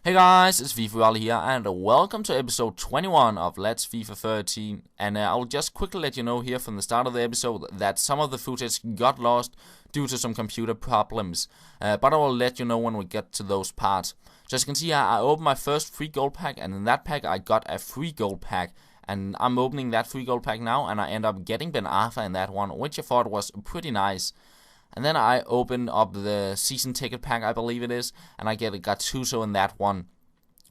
Hey guys, it's FIFA here, and welcome to episode 21 of Let's FIFA 13. And I'll just quickly let you know here from the start of the episode that some of the footage got lost due to some computer problems. But I will let you know when we get to those parts. So as you can see here, I opened my first free gold pack, and in that pack I got a free gold pack. And I'm opening that free gold pack now, and I end up getting Ben Arfa in that one, which I thought was pretty nice. And then I opened up the season ticket pack, I believe it is, and I got Gattuso in that one.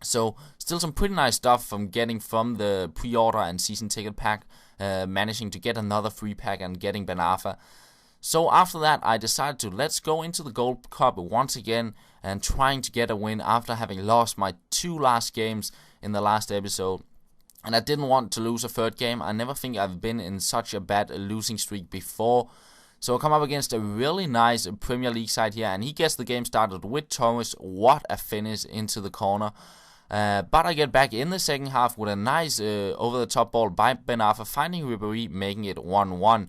So still some pretty nice stuff from getting from the pre-order and season ticket pack, managing to get another free pack and getting Ben Arfa. So after that, I decided to let's go into the Gold Cup once again and trying to get a win after having lost my two last games in the last episode. And I didn't want to lose a third game. I never think I've been in such a bad losing streak before. So I come up against a really nice Premier League side here, and he gets the game started with Thomas. What a finish into the corner. But I get back in the second half with a nice over-the-top ball by Ben Arfa, finding Ribéry, making it 1-1.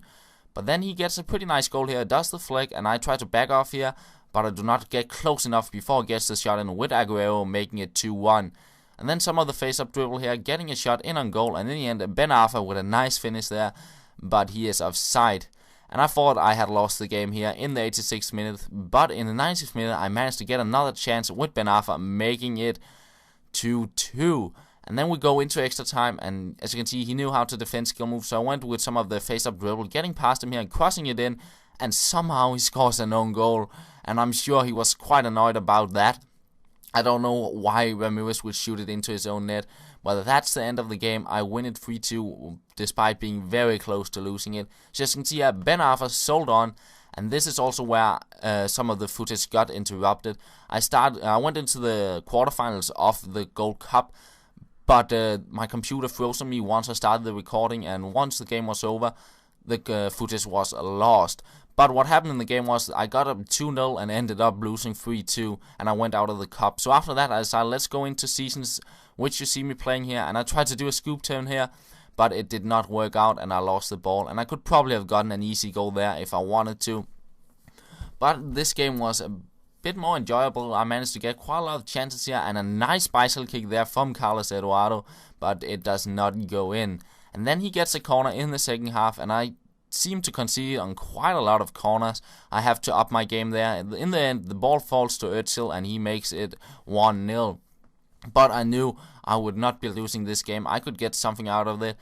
But then he gets a pretty nice goal here, does the flick, and I try to back off here, but I do not get close enough before he gets the shot in with Aguero, making it 2-1. And then some of the face-up dribble here, getting a shot in on goal, and in the end, Ben Arfa with a nice finish there, but he is offside. And I thought I had lost the game here in the 86th minute, but in the 90th minute, I managed to get another chance with Ben Arfa, making it 2-2. And then we go into extra time, and as you can see, he knew how to defend skill moves, so I went with some of the face-up dribble, getting past him here and crossing it in, and somehow he scores an own goal, and I'm sure he was quite annoyed about that. I don't know why Ramirez would shoot it into his own net, but that's the end of the game. I win it 3-2, despite being very close to losing it. So as you can see here, Ben Arfa sold on, and this is also where some of the footage got interrupted. I went into the quarterfinals of the Gold Cup, but my computer froze on me once I started the recording, and once the game was over, the footage was lost. But what happened in the game was I got up 2-0 and ended up losing 3-2, and I went out of the cup. So after that, I decided let's go into seasons, which you see me playing here, and I tried to do a scoop turn here, but it did not work out, and I lost the ball, and I could probably have gotten an easy goal there if I wanted to. But this game was a bit more enjoyable. I managed to get quite a lot of chances here, and a nice bicycle kick there from Carlos Eduardo, but it does not go in. And then he gets a corner in the second half, and I seem to concede on quite a lot of corners. I have to up my game there. In the end, the ball falls to Özil, and he makes it 1-0. But I knew I would not be losing this game. I could get something out of it.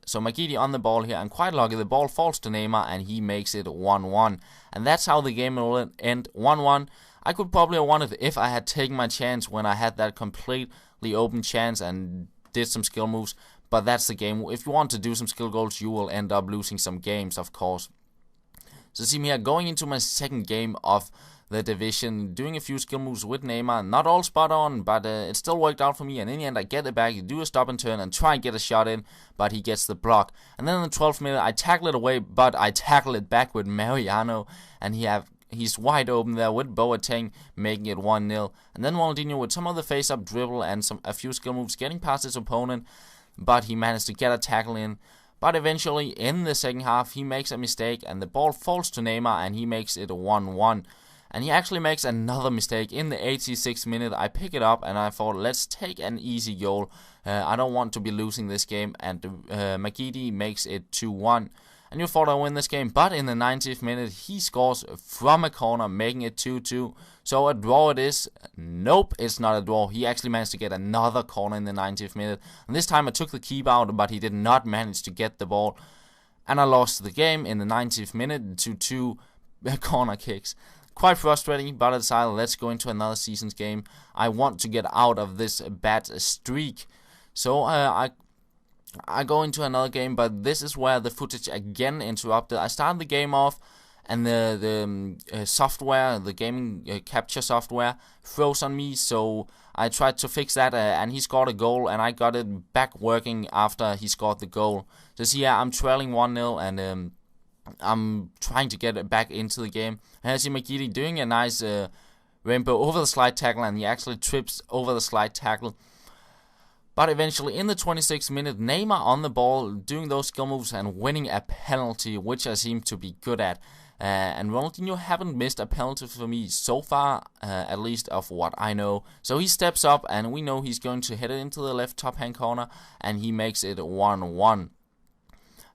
So Magidi on the ball here, and quite lucky, the ball falls to Neymar, and he makes it 1-1. And that's how the game will end 1-1. I could probably have won it if I had taken my chance when I had that completely open chance and did some skill moves. But that's the game. If you want to do some skill goals, you will end up losing some games, of course. So see me here, going into my second game of the division, doing a few skill moves with Neymar. Not all spot on, but it still worked out for me. And in the end, I get it back, do a stop and turn, and try and get a shot in, but he gets the block. And then in the 12th minute, I tackle it away, but I tackle it back with Mariano, and he's wide open there with Boateng, making it 1-0. And then Ronaldinho with some of the face-up dribble and a few skill moves, getting past his opponent, but he managed to get a tackle in. But eventually, in the second half, he makes a mistake, and the ball falls to Neymar, and he makes it 1-1. And he actually makes another mistake in the 86th minute. I pick it up, and I thought, let's take an easy goal. I don't want to be losing this game, and Magidi makes it 2-1. And you thought I win this game, but in the 90th minute, he scores from a corner, making it 2-2. So a draw it is. Nope, it's not a draw. He actually managed to get another corner in the 90th minute. And this time I took the keeper out, but he did not manage to get the ball. And I lost the game in the 90th minute to 2 corner kicks. Quite frustrating, but I decided let's go into another season's game. I want to get out of this bad streak. So I go into another game, but this is where the footage again interrupted. I started the game off, and the software, the gaming capture software, froze on me. So I tried to fix that, and he scored a goal, and I got it back working after he scored the goal. So see, yeah, I'm trailing 1-0, and I'm trying to get it back into the game. And I see Magidi doing a nice rainbow over the slide tackle, and he actually trips over the slide tackle. But eventually, in the 26th minute, Neymar on the ball, doing those skill moves and winning a penalty, which I seem to be good at. And Ronaldinho haven't missed a penalty for me so far, at least of what I know. So he steps up, and we know he's going to hit it into the left top-hand corner, and he makes it 1-1.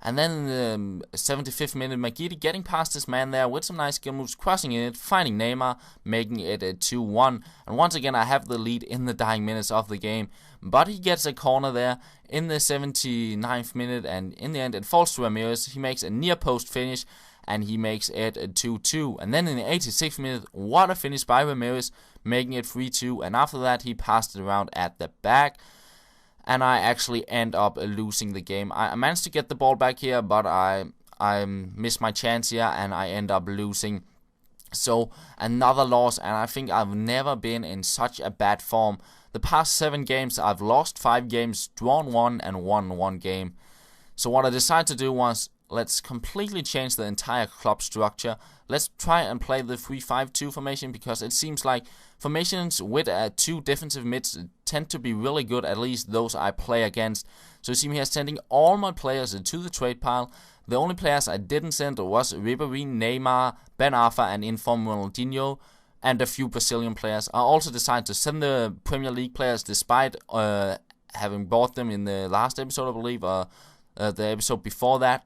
And then in the 75th minute, Magidi getting past his man there with some nice skill moves, crossing it, finding Neymar, making it a 2-1. And once again, I have the lead in the dying minutes of the game. But he gets a corner there in the 79th minute, and in the end, it falls to Ramirez. He makes a near-post finish, and he makes it a 2-2. And then in the 86th minute, what a finish by Ramirez, making it 3-2. And after that, he passed it around at the back. And I actually end up losing the game. I managed to get the ball back here, but I missed my chance here, and I end up losing. So another loss, and I think I've never been in such a bad form. The past 7 games, I've lost 5 games, drawn 1, and won 1 game. So what I decided to do was, let's completely change the entire club structure. Let's try and play the 3-5-2 formation, because it seems like formations with 2 defensive mids tend to be really good, at least those I play against. So you see me here sending all my players to the trade pile. The only players I didn't send was Ribéry, Neymar, Ben Arfa, and inform Ronaldinho, and a few Brazilian players. I also decided to send the Premier League players, despite having bought them in the last episode, I believe, or the episode before that.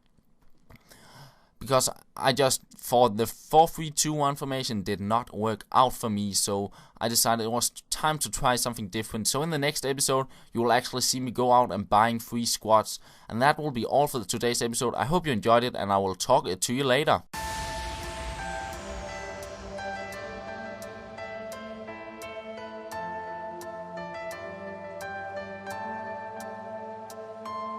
Because I just thought the 4-3-2-1 formation did not work out for me, so I decided it was time to try something different. So in the next episode, you will actually see me go out and buying 3 squads. And that will be all for today's episode. I hope you enjoyed it, and I will talk to you later.